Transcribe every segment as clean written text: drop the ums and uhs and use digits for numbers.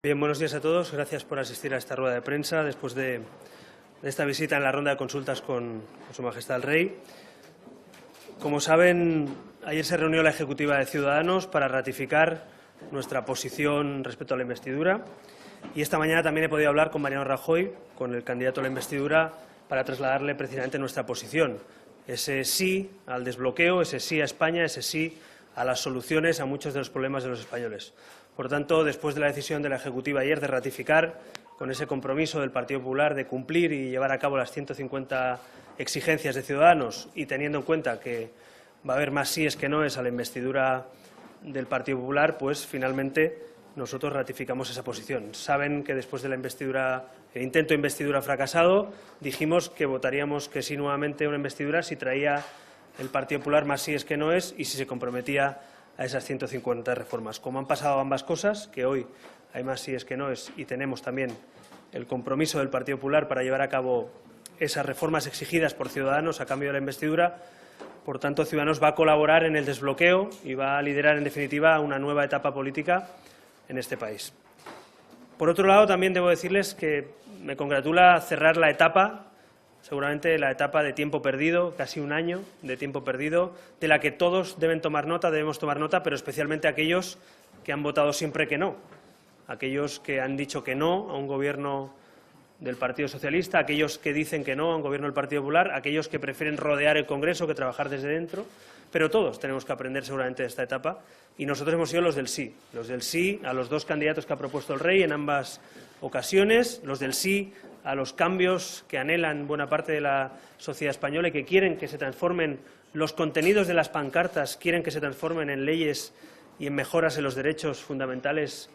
Bien, buenos días a todos. Gracias por asistir a esta rueda de prensa después de esta visita en la ronda de consultas con Su Majestad el Rey. Como saben, ayer se reunió la Ejecutiva de Ciudadanos para ratificar nuestra posición respecto a la investidura y esta mañana también he podido hablar con Mariano Rajoy, con el candidato a la investidura, para trasladarle precisamente nuestra posición. Ese sí al desbloqueo, ese sí a España, ese sí a las soluciones a muchos de los problemas de los españoles. Por tanto, después de la decisión de la Ejecutiva ayer de ratificar, con ese compromiso del Partido Popular de cumplir y llevar a cabo las 150 exigencias de Ciudadanos y teniendo en cuenta que va a haber más síes que noes a la investidura del Partido Popular, pues finalmente nosotros ratificamos esa posición. Saben que después de la investidura, el intento de investidura fracasado, dijimos que votaríamos que sí nuevamente una investidura si traía el Partido Popular más síes que noes y si se comprometía a esas 150 reformas. Como han pasado ambas cosas, que hoy hay más síes que noes y tenemos también el compromiso del Partido Popular para llevar a cabo esas reformas exigidas por Ciudadanos a cambio de la investidura, por tanto, Ciudadanos va a colaborar en el desbloqueo y va a liderar, en definitiva, una nueva etapa política en este país. Por otro lado, también debo decirles que me congratula cerrar la etapa, seguramente la etapa de tiempo perdido, casi un año de tiempo perdido, de la que todos deben tomar nota, debemos tomar nota, pero especialmente aquellos que han votado siempre que no, aquellos que han dicho que no a un gobierno del Partido Socialista, aquellos que dicen que no a un gobierno del Partido Popular, aquellos que prefieren rodear el Congreso que trabajar desde dentro, pero todos tenemos que aprender seguramente de esta etapa y nosotros hemos sido los del sí a los dos candidatos que ha propuesto el Rey en ambas ocasiones, los del sí a los cambios que anhelan buena parte de la sociedad española y que quieren que se transformen los contenidos de las pancartas, quieren que se transformen en leyes y en mejoras en los derechos fundamentales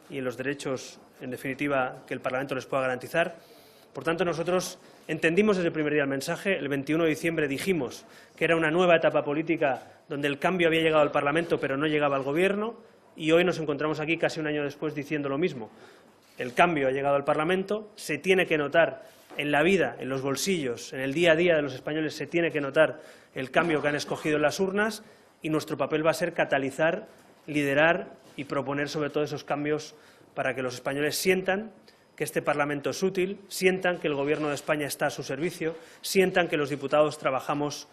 y en los derechos, en definitiva, que el Parlamento les pueda garantizar. Por tanto, nosotros entendimos desde el primer día el mensaje. El 21 de diciembre dijimos que era una nueva etapa política donde el cambio había llegado al Parlamento pero no llegaba al Gobierno y hoy nos encontramos aquí casi un año después diciendo lo mismo. El cambio ha llegado al Parlamento, se tiene que notar en la vida, en los bolsillos, en el día a día de los españoles, se tiene que notar el cambio que han escogido en las urnas y nuestro papel va a ser catalizar, liderar y proponer sobre todo esos cambios para que los españoles sientan que este Parlamento es útil, sientan que el Gobierno de España está a su servicio, sientan que los diputados trabajamos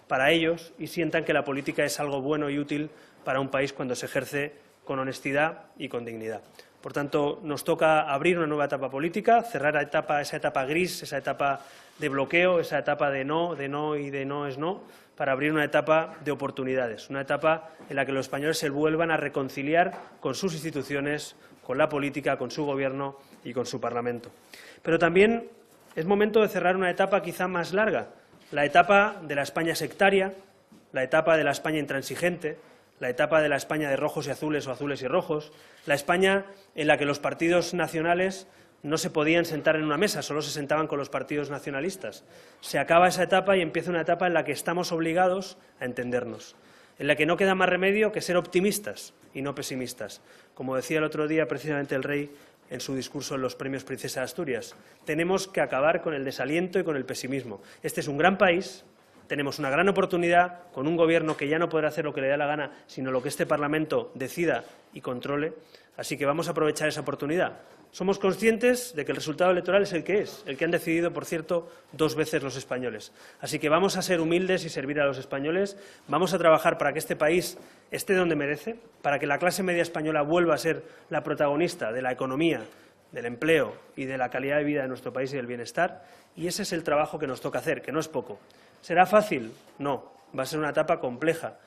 para ellos y sientan que la política es algo bueno y útil para un país cuando se ejerce con honestidad y con dignidad. Por tanto, nos toca abrir una nueva etapa política, cerrar esa etapa gris, esa etapa de bloqueo, esa etapa de no y de no es no, para abrir una etapa de oportunidades, una etapa en la que los españoles se vuelvan a reconciliar con sus instituciones, con la política, con su Gobierno y con su Parlamento. Pero también es momento de cerrar una etapa quizá más larga, la etapa de la España sectaria, la etapa de la España intransigente, la etapa de la España de rojos y azules o azules y rojos, la España en la que los partidos nacionales no se podían sentar en una mesa, solo se sentaban con los partidos nacionalistas. Se acaba esa etapa y empieza una etapa en la que estamos obligados a entendernos, en la que no queda más remedio que ser optimistas y no pesimistas. Como decía el otro día precisamente el Rey en su discurso en los Premios Princesa de Asturias, tenemos que acabar con el desaliento y con el pesimismo. Este es un gran país. Tenemos una gran oportunidad con un Gobierno que ya no podrá hacer lo que le dé la gana, sino lo que este Parlamento decida y controle. Así que vamos a aprovechar esa oportunidad. Somos conscientes de que el resultado electoral es el que han decidido, por cierto, 2 veces los españoles. Así que vamos a ser humildes y servir a los españoles. Vamos a trabajar para que este país esté donde merece, para que la clase media española vuelva a ser la protagonista de la economía, del empleo y de la calidad de vida de nuestro país y del bienestar. Y ese es el trabajo que nos toca hacer, que no es poco. ¿Será fácil? No. Va a ser una etapa compleja,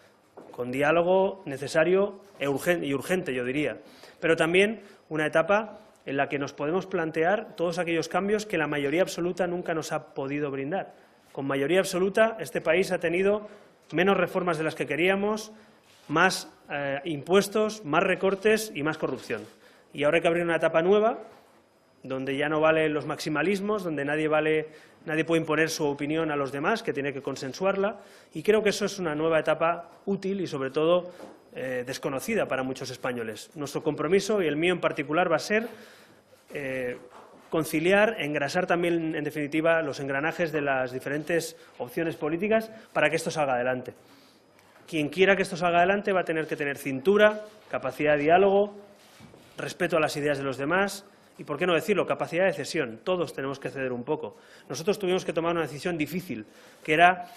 con diálogo necesario y urgente, yo diría. Pero también una etapa en la que nos podemos plantear todos aquellos cambios que la mayoría absoluta nunca nos ha podido brindar. Con mayoría absoluta, este país ha tenido menos reformas de las que queríamos, más impuestos, más recortes y más corrupción. Y ahora hay que abrir una etapa nueva, donde ya no valen los maximalismos, donde nadie puede imponer su opinión a los demás, que tiene que consensuarla, y creo que eso es una nueva etapa útil y, sobre todo, desconocida para muchos españoles. Nuestro compromiso, y el mío en particular, va a ser conciliar, engrasar también, en definitiva, los engranajes de las diferentes opciones políticas para que esto salga adelante. Quien quiera que esto salga adelante va a tener que tener cintura, capacidad de diálogo, respeto a las ideas de los demás y, por qué no decirlo, capacidad de cesión. Todos tenemos que ceder un poco. Nosotros tuvimos que tomar una decisión difícil, que era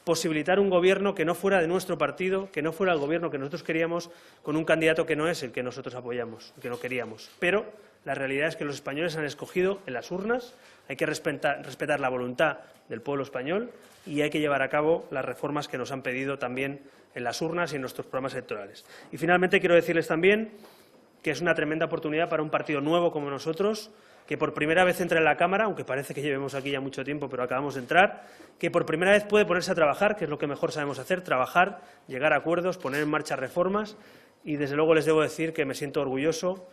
posibilitar un gobierno que no fuera de nuestro partido, que no fuera el gobierno que nosotros queríamos, con un candidato que no es el que nosotros apoyamos, que no queríamos. Pero la realidad es que los españoles han escogido en las urnas, hay que respetar la voluntad del pueblo español y hay que llevar a cabo las reformas que nos han pedido también en las urnas y en nuestros programas electorales. Y finalmente quiero decirles también que es una tremenda oportunidad para un partido nuevo como nosotros, que por primera vez entra en la Cámara, aunque parece que llevemos aquí ya mucho tiempo, pero acabamos de entrar, que por primera vez puede ponerse a trabajar, que es lo que mejor sabemos hacer, trabajar, llegar a acuerdos, poner en marcha reformas, y desde luego les debo decir que me siento orgulloso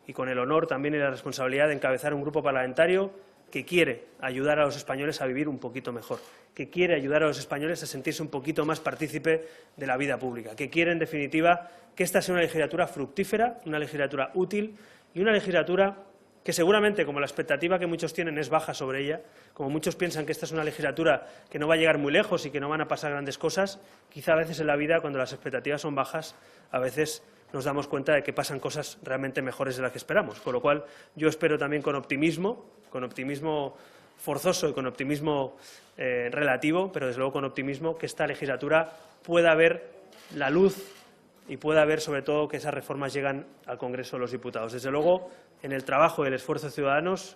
y con el honor también y la responsabilidad de encabezar un grupo parlamentario que quiere ayudar a los españoles a vivir un poquito mejor, que quiere ayudar a los españoles a sentirse un poquito más partícipe de la vida pública, que quiere, en definitiva, que esta sea una legislatura fructífera, una legislatura útil y una legislatura que seguramente, como la expectativa que muchos tienen es baja sobre ella, como muchos piensan que esta es una legislatura que no va a llegar muy lejos y que no van a pasar grandes cosas, quizá a veces en la vida, cuando las expectativas son bajas, a veces nos damos cuenta de que pasan cosas realmente mejores de las que esperamos. Con lo cual, yo espero también con optimismo forzoso y con optimismo relativo, pero desde luego con optimismo, que esta legislatura pueda ver la luz y pueda ver, sobre todo, que esas reformas llegan al Congreso de los Diputados. Desde luego, en el trabajo y el esfuerzo de Ciudadanos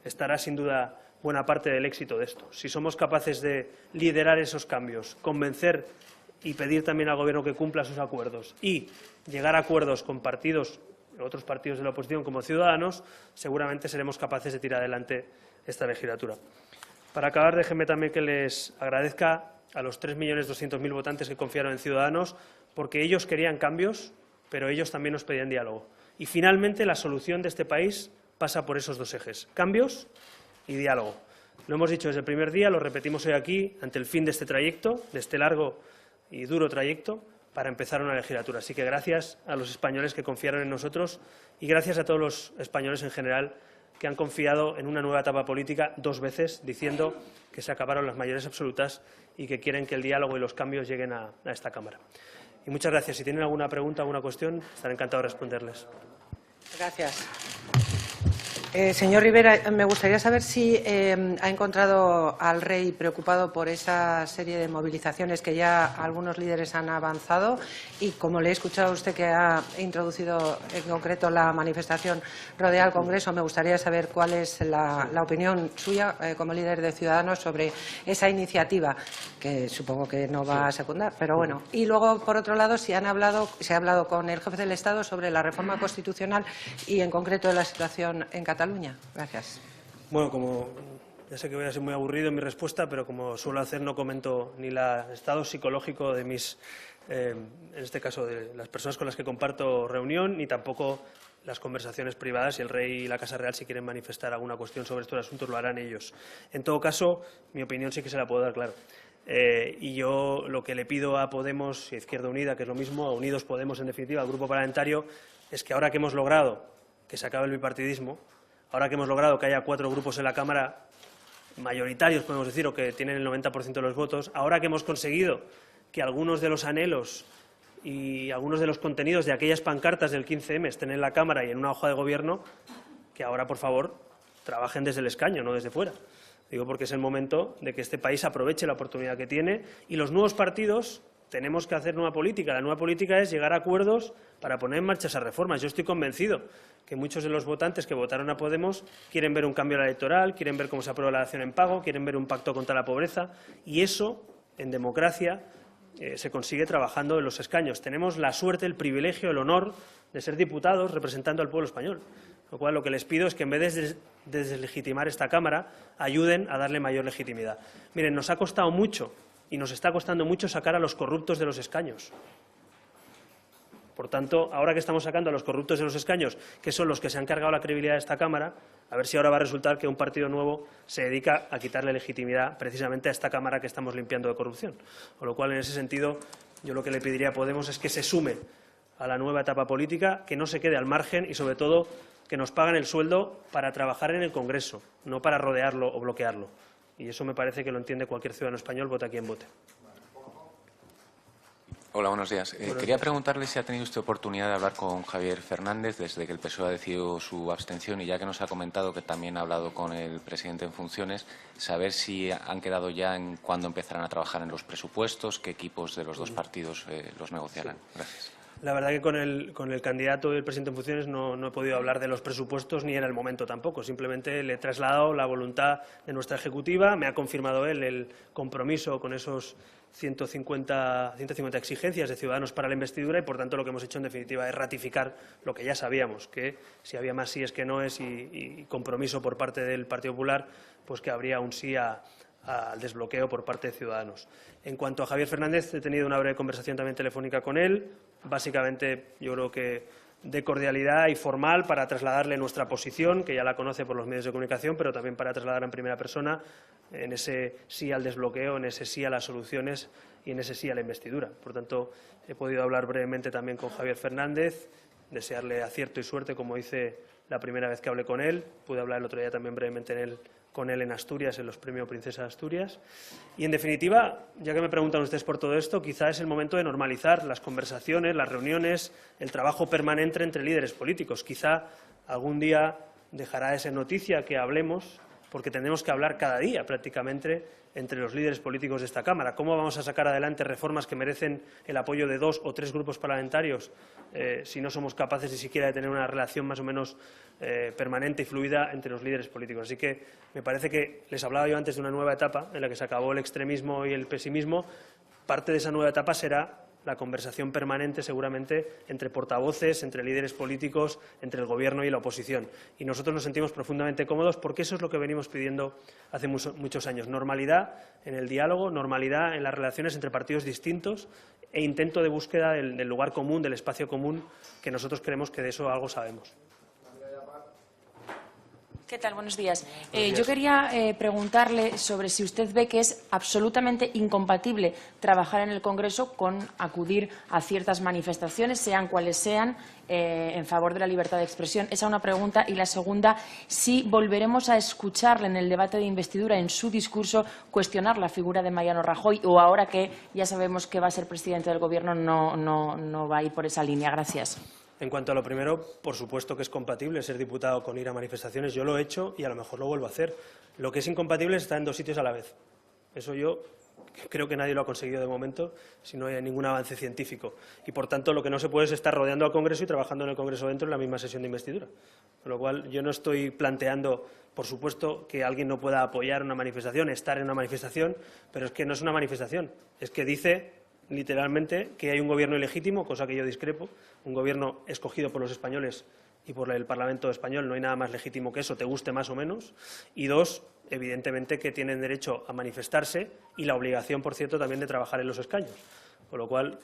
estará, sin duda, buena parte del éxito de esto. Si somos capaces de liderar esos cambios, convencer y pedir también al Gobierno que cumpla sus acuerdos y llegar a acuerdos con otros partidos de la oposición como Ciudadanos, seguramente seremos capaces de tirar adelante esta legislatura. Para acabar, déjenme también que les agradezca a los 3.200.000 votantes que confiaron en Ciudadanos, porque ellos querían cambios, pero ellos también nos pedían diálogo. Y finalmente la solución de este país pasa por esos dos ejes, cambios y diálogo. Lo hemos dicho desde el primer día, lo repetimos hoy aquí, ante el fin de este trayecto, de este largo y duro trayecto, para empezar una legislatura. Así que gracias a los españoles que confiaron en nosotros y gracias a todos los españoles en general que han confiado en una nueva etapa política 2 veces, diciendo que se acabaron las mayorías absolutas y que quieren que el diálogo y los cambios lleguen a esta Cámara. Y muchas gracias. Si tienen alguna pregunta, alguna cuestión, estaré encantado de responderles. Gracias. Señor Rivera, me gustaría saber si ha encontrado al rey preocupado por esa serie de movilizaciones que ya algunos líderes han avanzado y, como le he escuchado a usted que ha introducido en concreto la manifestación rodea al Congreso, me gustaría saber cuál es la opinión suya como líder de Ciudadanos sobre esa iniciativa, que supongo que no va a secundar, pero bueno. Y luego, por otro lado, se ha hablado con el jefe del Estado sobre la reforma constitucional y, en concreto, de la situación en Cataluña. Gracias. Bueno, ya sé que voy a ser muy aburrido en mi respuesta, pero como suelo hacer, no comento ni el estado psicológico de en este caso, de las personas con las que comparto reunión, ni tampoco las conversaciones privadas. Si el rey y la Casa Real, si quieren manifestar alguna cuestión sobre estos asuntos, lo harán ellos. En todo caso, mi opinión sí que se la puedo dar, claro. Y yo lo que le pido a Podemos y a Izquierda Unida, que es lo mismo, a Unidos Podemos, en definitiva, al grupo parlamentario, es que ahora que hemos logrado que se acabe el bipartidismo, ahora que hemos logrado que haya 4 grupos en la Cámara mayoritarios, podemos decir, o que tienen el 90% de los votos, ahora que hemos conseguido que algunos de los anhelos y algunos de los contenidos de aquellas pancartas del 15M estén en la Cámara y en una hoja de gobierno, que ahora, por favor, trabajen desde el escaño, no desde fuera. Digo porque es el momento de que este país aproveche la oportunidad que tiene y los nuevos partidos tenemos que hacer nueva política. La nueva política es llegar a acuerdos para poner en marcha esas reformas. Yo estoy convencido que muchos de los votantes que votaron a Podemos quieren ver un cambio electoral, quieren ver cómo se aprueba la dación en pago, quieren ver un pacto contra la pobreza y eso, en democracia, se consigue trabajando en los escaños. Tenemos la suerte, el privilegio, el honor de ser diputados representando al pueblo español. Lo cual, lo que les pido es que, en vez de deslegitimar esta Cámara, ayuden a darle mayor legitimidad. Miren, nos ha costado mucho y nos está costando mucho sacar a los corruptos de los escaños. Por tanto, ahora que estamos sacando a los corruptos de los escaños, que son los que se han cargado la credibilidad de esta Cámara, a ver si ahora va a resultar que un partido nuevo se dedica a quitarle legitimidad precisamente a esta Cámara que estamos limpiando de corrupción. Con lo cual, en ese sentido, yo lo que le pediría a Podemos es que se sume a la nueva etapa política, que no se quede al margen y, sobre todo, que nos paguen el sueldo para trabajar en el Congreso, no para rodearlo o bloquearlo. Y eso me parece que lo entiende cualquier ciudadano español, vote a quien vote. Hola, buenos días. Quería preguntarle si ha tenido usted oportunidad de hablar con Javier Fernández desde que el PSOE ha decidido su abstención, y ya que nos ha comentado que también ha hablado con el presidente en funciones, saber si han quedado ya en cuándo empezarán a trabajar en los presupuestos, qué equipos de los dos partidos los negociarán. Gracias. La verdad que con el candidato y el presidente en funciones no he podido hablar de los presupuestos ni era el momento tampoco. Simplemente le he trasladado la voluntad de nuestra ejecutiva, me ha confirmado él el compromiso con esos 150 exigencias de Ciudadanos para la investidura y, por tanto, lo que hemos hecho en definitiva es ratificar lo que ya sabíamos, que si había más síes que noes y compromiso por parte del Partido Popular, pues que habría un sí al desbloqueo por parte de Ciudadanos. En cuanto a Javier Fernández, he tenido una breve conversación también telefónica con él, básicamente yo creo que de cordialidad y formal para trasladarle nuestra posición, que ya la conoce por los medios de comunicación, pero también para trasladar en primera persona en ese sí al desbloqueo, en ese sí a las soluciones y en ese sí a la investidura. Por tanto, he podido hablar brevemente también con Javier Fernández, desearle acierto y suerte, como hice la primera vez que hablé con él. Pude hablar el otro día también brevemente con él en Asturias, en los premios Princesa de Asturias. Y, en definitiva, ya que me preguntan ustedes por todo esto, quizá es el momento de normalizar las conversaciones, las reuniones, el trabajo permanente entre líderes políticos. Quizá algún día dejará de ser noticia que hablemos, porque tendremos que hablar cada día prácticamente entre los líderes políticos de esta Cámara. ¿Cómo vamos a sacar adelante reformas que merecen el apoyo de 2 o 3 grupos parlamentarios si no somos capaces ni siquiera de tener una relación más o menos permanente y fluida entre los líderes políticos? Así que me parece que les hablaba yo antes de una nueva etapa en la que se acabó el extremismo y el pesimismo. Parte de esa nueva etapa será la conversación permanente, seguramente, entre portavoces, entre líderes políticos, entre el Gobierno y la oposición. Y nosotros nos sentimos profundamente cómodos porque eso es lo que venimos pidiendo hace muchos años. Normalidad en el diálogo, normalidad en las relaciones entre partidos distintos e intento de búsqueda del lugar común, del espacio común, que nosotros creemos que de eso algo sabemos. ¿Qué tal? Buenos días. Yo quería preguntarle sobre si usted ve que es absolutamente incompatible trabajar en el Congreso con acudir a ciertas manifestaciones, sean cuales sean, en favor de la libertad de expresión. Esa es una pregunta. Y la segunda, si volveremos a escucharle en el debate de investidura, en su discurso, cuestionar la figura de Mariano Rajoy, o ahora que ya sabemos que va a ser presidente del Gobierno no va a ir por esa línea. Gracias. En cuanto a lo primero, por supuesto que es compatible ser diputado con ir a manifestaciones. Yo lo he hecho y a lo mejor lo vuelvo a hacer. Lo que es incompatible es estar en 2 sitios a la vez. Eso yo creo que nadie lo ha conseguido de momento, si no hay ningún avance científico. Y, por tanto, lo que no se puede es estar rodeando al Congreso y trabajando en el Congreso dentro en la misma sesión de investidura. Con lo cual, yo no estoy planteando, por supuesto, que alguien no pueda apoyar una manifestación, estar en una manifestación, pero es que no es una manifestación. Es que dice literalmente que hay un gobierno ilegítimo, cosa que yo discrepo, un gobierno escogido por los españoles y por el Parlamento español. No hay nada más legítimo que eso, te guste más o menos. Y 2, evidentemente que tienen derecho a manifestarse y la obligación, por cierto, también de trabajar en los escaños. Con lo cual,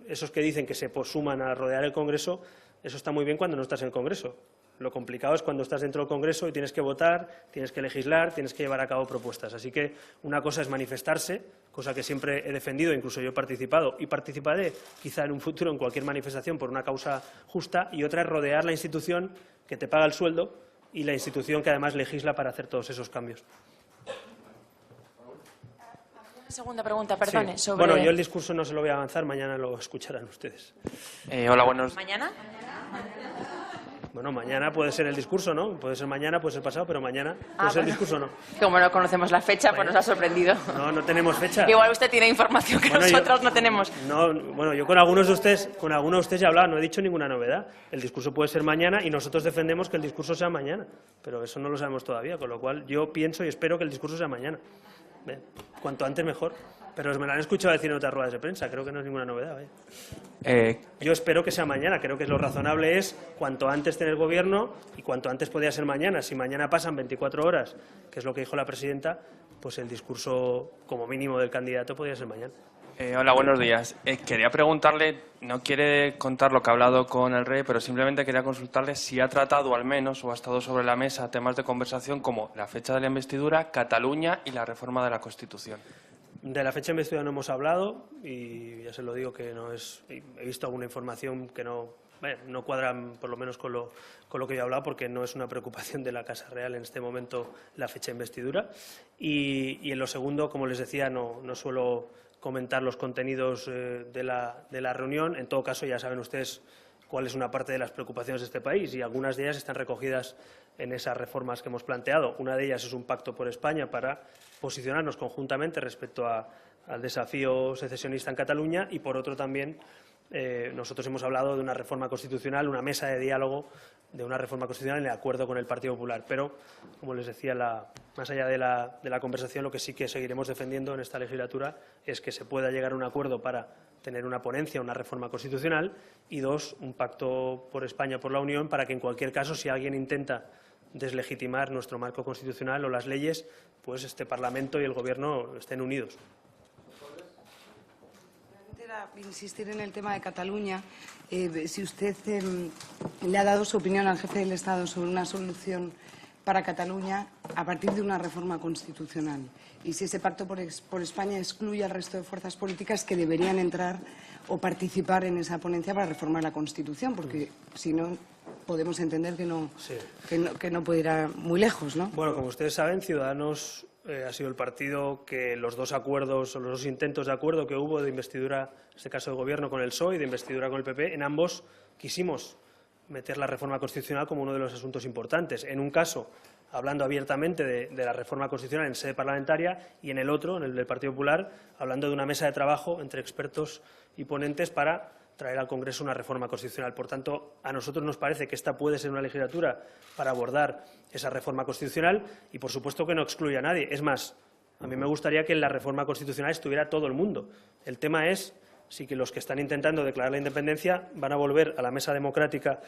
esos que dicen que se suman a rodear el Congreso, eso está muy bien cuando no estás en el Congreso. Lo complicado es cuando estás dentro del Congreso y tienes que votar, tienes que legislar, tienes que llevar a cabo propuestas. Así que una cosa es manifestarse, cosa que siempre he defendido, incluso yo he participado y participaré quizá en un futuro en cualquier manifestación por una causa justa, y otra es rodear la institución que te paga el sueldo y la institución que además legisla para hacer todos esos cambios. Segunda pregunta, perdone. Sí. Sobre... Bueno, yo el discurso no se lo voy a avanzar, mañana lo escucharán ustedes. Hola, buenos. ¿Mañana? Bueno, mañana puede ser el discurso, ¿no? Puede ser mañana, puede ser pasado, pero mañana puede ser el discurso, ¿no? Como no conocemos la fecha, pues nos ha sorprendido. No tenemos fecha. Igual usted tiene información que nosotros no tenemos. No, bueno, yo con algunos de ustedes ya he hablado, no he dicho ninguna novedad. El discurso puede ser mañana y nosotros defendemos que el discurso sea mañana, pero eso no lo sabemos todavía, con lo cual yo pienso y espero que el discurso sea mañana. Cuanto antes mejor. Pero me lo han escuchado decir en otras ruedas de prensa, creo que no es ninguna novedad. Yo espero que sea mañana, creo que lo razonable es cuanto antes tener gobierno y cuanto antes podría ser mañana. Si mañana pasan 24 horas, que es lo que dijo la presidenta, pues el discurso como mínimo del candidato podría ser mañana. Hola, buenos días. Quería preguntarle, no quiere contar lo que ha hablado con el rey, pero simplemente quería consultarle si ha tratado al menos o ha estado sobre la mesa temas de conversación como la fecha de la investidura, Cataluña y la reforma de la Constitución. De la fecha de investidura no hemos hablado y ya se lo digo que no es. He visto alguna información que no cuadra, por lo menos con lo que yo he hablado, porque no es una preocupación de la Casa Real en este momento la fecha de investidura. Y en lo segundo, como les decía, no suelo comentar los contenidos de la reunión. En todo caso, ya saben ustedes cuál es una parte de las preocupaciones de este país y algunas de ellas están recogidas en esas reformas que hemos planteado. Una de ellas es un pacto por España para posicionarnos conjuntamente respecto al desafío secesionista en Cataluña y, por otro, también nosotros hemos hablado de una reforma constitucional, una mesa de diálogo de una reforma constitucional en el acuerdo con el Partido Popular. Pero, como les decía, más allá de la conversación, lo que sí que seguiremos defendiendo en esta legislatura es que se pueda llegar a un acuerdo para tener una ponencia, una reforma constitucional y, dos, un pacto por España, por la Unión, para que, en cualquier caso, si alguien intenta deslegitimar nuestro marco constitucional o las leyes, pues este Parlamento y el Gobierno estén unidos. Insistir en el tema de Cataluña, si usted le ha dado su opinión al jefe del Estado sobre una solución para Cataluña a partir de una reforma constitucional y si ese pacto por España excluye al resto de fuerzas políticas que deberían entrar o participar en esa ponencia para reformar la Constitución, porque si no podemos entender que no puede ir muy lejos, ¿no? Bueno, como ustedes saben, Ciudadanos ha sido el partido que los dos acuerdos o los dos intentos de acuerdo que hubo de investidura, en este caso de Gobierno con el PSOE y de investidura con el PP, en ambos quisimos meter la reforma constitucional como uno de los asuntos importantes. En un caso, hablando abiertamente de la reforma constitucional en sede parlamentaria y en el otro, en el del Partido Popular, hablando de una mesa de trabajo entre expertos y ponentes para traer al Congreso una reforma constitucional. Por tanto, a nosotros nos parece que esta puede ser una legislatura para abordar esa reforma constitucional y, por supuesto, que no excluya a nadie. Es más, a mí me gustaría que en la reforma constitucional estuviera todo el mundo. El tema es si que los que están intentando declarar la independencia van a volver a la mesa democrática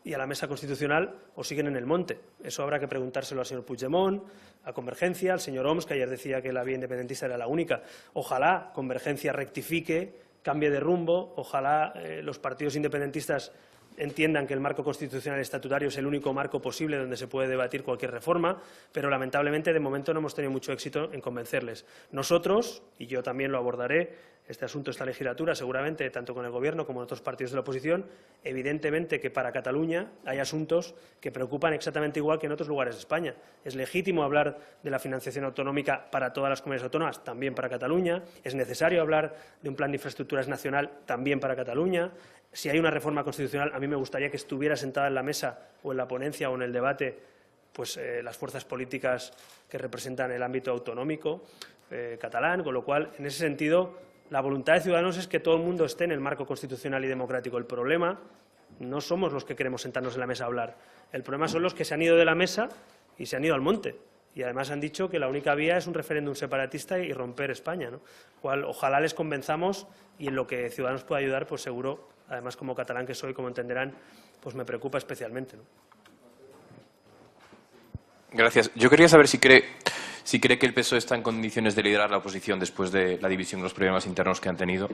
y a la mesa constitucional o siguen en el monte. Eso habrá que preguntárselo al señor Puigdemont, a Convergencia, al señor Homs, que ayer decía que la vía independentista era la única. Ojalá Convergencia rectifique, cambie de rumbo, ojalá los partidos independentistas entiendan que el marco constitucional estatutario es el único marco posible donde se puede debatir cualquier reforma, pero lamentablemente de momento no hemos tenido mucho éxito en convencerles. Nosotros, y yo también lo abordaré, este asunto, esta legislatura, seguramente, tanto con el Gobierno como con otros partidos de la oposición, evidentemente que para Cataluña hay asuntos que preocupan exactamente igual que en otros lugares de España. Es legítimo hablar de la financiación autonómica para todas las comunidades autónomas, también para Cataluña. Es necesario hablar de un plan de infraestructuras nacional, también para Cataluña. Si hay una reforma constitucional, a mí me gustaría que estuviera sentada en la mesa o en la ponencia o en el debate pues las fuerzas políticas que representan el ámbito autonómico catalán, con lo cual, en ese sentido, la voluntad de Ciudadanos es que todo el mundo esté en el marco constitucional y democrático. El problema no somos los que queremos sentarnos en la mesa a hablar. El problema son los que se han ido de la mesa y se han ido al monte. Y además han dicho que la única vía es un referéndum separatista y romper España, ¿no? Cual, ojalá les convenzamos y en lo que Ciudadanos pueda ayudar, pues seguro, además como catalán que soy, como entenderán, pues me preocupa especialmente, ¿no? Gracias. Yo quería saber si cree que el PSOE está en condiciones de liderar la oposición después de la división y los problemas internos que han tenido.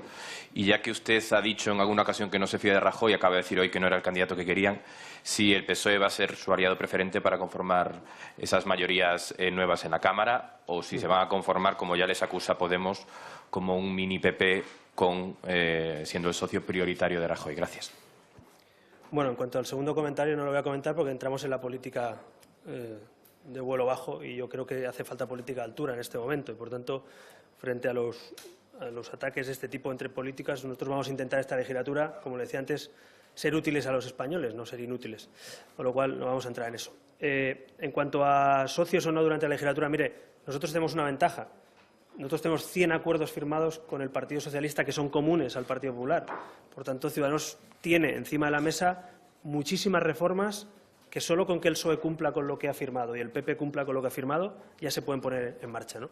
Y ya que usted ha dicho en alguna ocasión que no se fía de Rajoy y acaba de decir hoy que no era el candidato que querían, si el PSOE va a ser su aliado preferente para conformar esas mayorías nuevas en la Cámara o si se van a conformar, como ya les acusa Podemos, como un mini PP siendo el socio prioritario de Rajoy. Gracias. Bueno, en cuanto al segundo comentario no lo voy a comentar porque entramos en la política de vuelo bajo y yo creo que hace falta política de altura en este momento y, por tanto, frente a los ataques de este tipo entre políticas, nosotros vamos a intentar esta legislatura, como le decía antes, ser útiles a los españoles, no ser inútiles, con lo cual no vamos a entrar en eso. En cuanto a socios o no durante la legislatura, mire, nosotros tenemos una ventaja. Nosotros tenemos 100 acuerdos firmados con el Partido Socialista que son comunes al Partido Popular. Por tanto, Ciudadanos tiene encima de la mesa muchísimas reformas que solo con que el PSOE cumpla con lo que ha firmado y el PP cumpla con lo que ha firmado, ya se pueden poner en marcha, ¿no?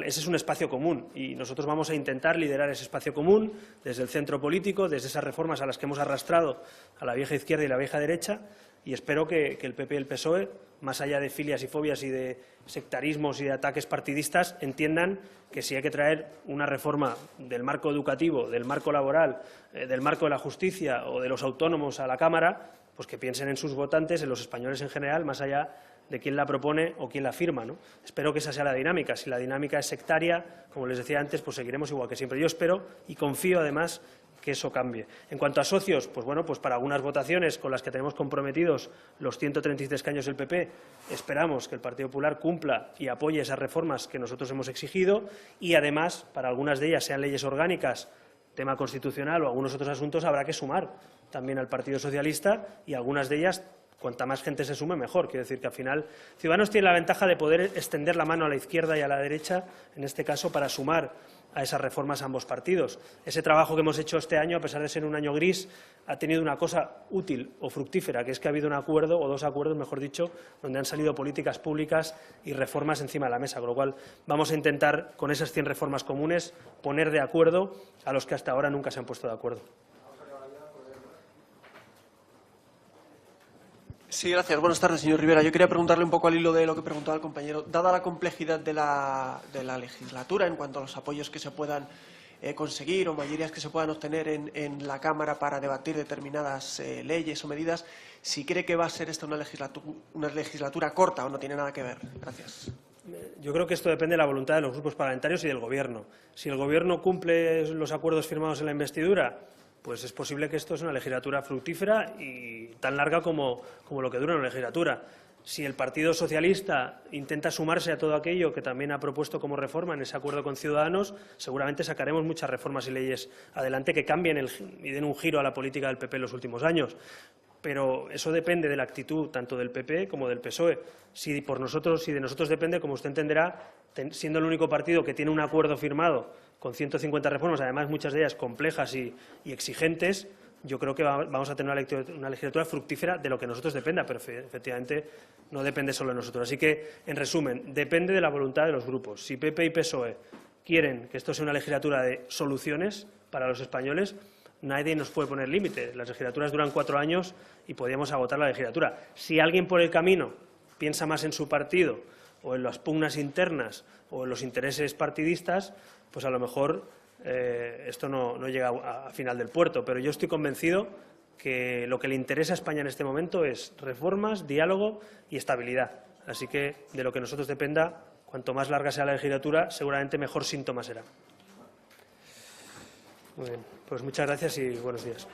Ese es un espacio común y nosotros vamos a intentar liderar ese espacio común desde el centro político, desde esas reformas a las que hemos arrastrado a la vieja izquierda y la vieja derecha, y espero que el PP y el PSOE, más allá de filias y fobias y de sectarismos y de ataques partidistas, entiendan que si hay que traer una reforma del marco educativo, del marco laboral, del marco de la justicia o de los autónomos a la Cámara, pues que piensen en sus votantes, en los españoles en general, más allá de quién la propone o quién la firma, ¿no? Espero que esa sea la dinámica. Si la dinámica es sectaria, como les decía antes, pues seguiremos igual que siempre. Yo espero y confío, además, que eso cambie. En cuanto a socios, pues bueno, pues para algunas votaciones con las que tenemos comprometidos los 136 escaños del PP, esperamos que el Partido Popular cumpla y apoye esas reformas que nosotros hemos exigido y, además, para algunas de ellas, sean leyes orgánicas, tema constitucional o algunos otros asuntos, habrá que sumar también al Partido Socialista y algunas de ellas, cuanta más gente se sume, mejor. Quiero decir que, al final, Ciudadanos tiene la ventaja de poder extender la mano a la izquierda y a la derecha, en este caso, para sumar a esas reformas a ambos partidos. Ese trabajo que hemos hecho este año, a pesar de ser un año gris, ha tenido una cosa útil o fructífera, que es que ha habido un acuerdo, o dos acuerdos, mejor dicho, donde han salido políticas públicas y reformas encima de la mesa. Con lo cual, vamos a intentar, con esas 100 reformas comunes, poner de acuerdo a los que hasta ahora nunca se han puesto de acuerdo. Sí, gracias. Buenas tardes, señor Rivera. Yo quería preguntarle un poco al hilo de lo que preguntaba el compañero. Dada la complejidad de la legislatura en cuanto a los apoyos que se puedan conseguir o mayorías que se puedan obtener en la Cámara para debatir determinadas leyes o medidas, si cree que va a ser esta una legislatura corta o no tiene nada que ver. Gracias. Yo creo que esto depende de la voluntad de los grupos parlamentarios y del Gobierno. Si el Gobierno cumple los acuerdos firmados en la investidura, pues es posible que esto es una legislatura fructífera y tan larga como lo que dura una legislatura. Si el Partido Socialista intenta sumarse a todo aquello que también ha propuesto como reforma en ese acuerdo con Ciudadanos, seguramente sacaremos muchas reformas y leyes adelante que cambien y den un giro a la política del PP en los últimos años. Pero eso depende de la actitud tanto del PP como del PSOE. Si de nosotros depende, como usted entenderá, siendo el único partido que tiene un acuerdo firmado con 150 reformas, además muchas de ellas complejas y exigentes, yo creo que vamos a tener una legislatura fructífera de lo que nosotros dependa, pero efectivamente no depende solo de nosotros. Así que, en resumen, depende de la voluntad de los grupos. Si PP y PSOE quieren que esto sea una legislatura de soluciones para los españoles, nadie nos puede poner límite. Las legislaturas duran 4 años y podríamos agotar la legislatura. Si alguien por el camino piensa más en su partido o en las pugnas internas o en los intereses partidistas, pues a lo mejor esto no llega a final del puerto. Pero yo estoy convencido que lo que le interesa a España en este momento es reformas, diálogo y estabilidad. Así que, de lo que nosotros dependa, cuanto más larga sea la legislatura, seguramente mejor síntoma será. Muy bien, pues muchas gracias y buenos días.